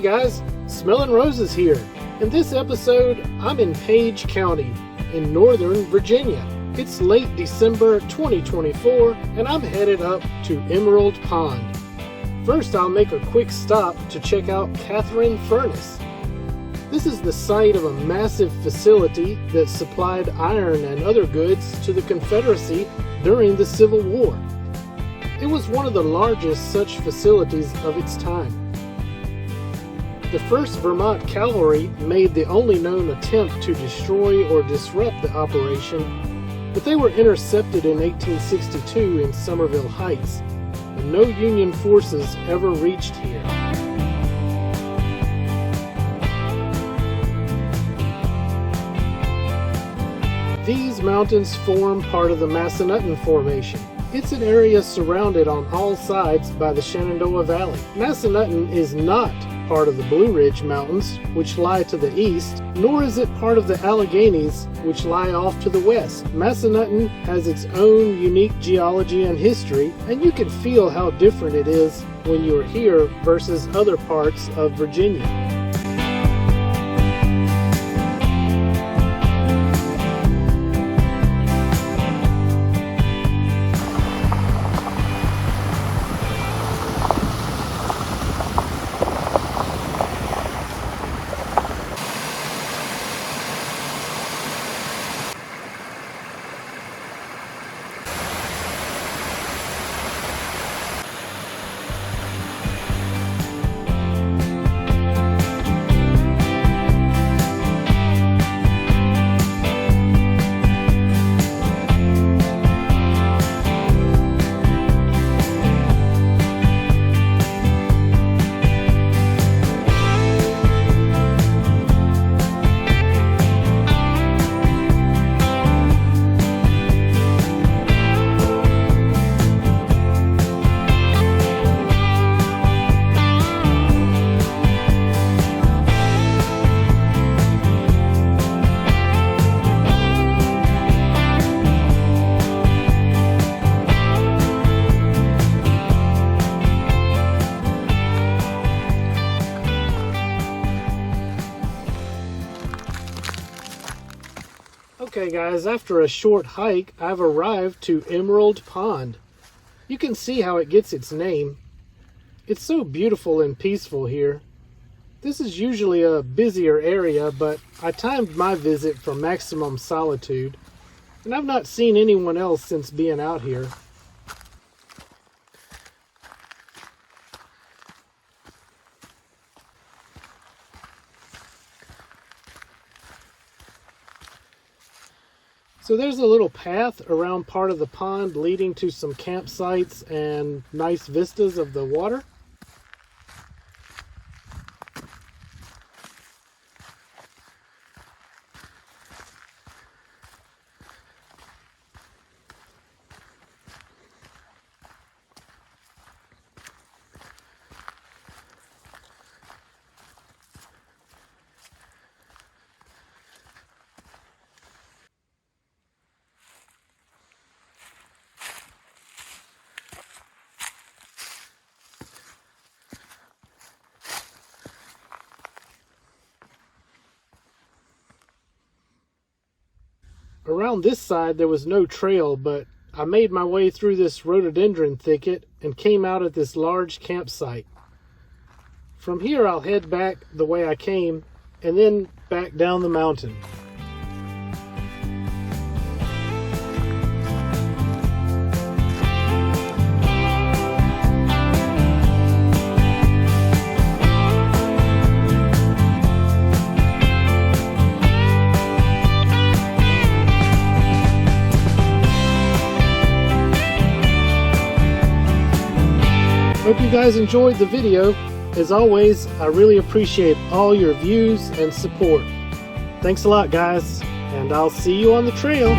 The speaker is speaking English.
guys, Smellnroses here. In this episode, I'm in Page County in Northern Virginia. It's late December 2024 and I'm headed up to Emerald Pond. First, I'll make a quick stop to check out Catherin Furnace. This is the site of a massive facility that supplied iron and other goods to the Confederacy during the Civil War. It was one of the largest such facilities of its time. The 1st Vermont Cavalry made the only known attempt to destroy or disrupt the operation, but they were intercepted in 1862 in Somerville Heights, and no Union forces ever reached here. These mountains form part of the Massanutten Formation. It's an area surrounded on all sides by the Shenandoah Valley. Massanutten is not part of the Blue Ridge Mountains, which lie to the east, nor is it part of the Alleghenies, which lie off to the west. Massanutten has its own unique geology and history, and you can feel how different it is when you're here versus other parts of Virginia. Okay guys, after a short hike, I've arrived to Emerald Pond. You can see how it gets its name. It's so beautiful and peaceful here. This is usually a busier area, but I timed my visit for maximum solitude, and I've not seen anyone else since being out here. So there's a little path around part of the pond leading to some campsites and nice vistas of the water. Around this side there was no trail, but I made my way through this rhododendron thicket and came out at this large campsite. From here I'll head back the way I came and then back down the mountain. Hope you guys enjoyed the video. As always, I really appreciate all your views and support. Thanks a lot, guys, and I'll see you on the trail.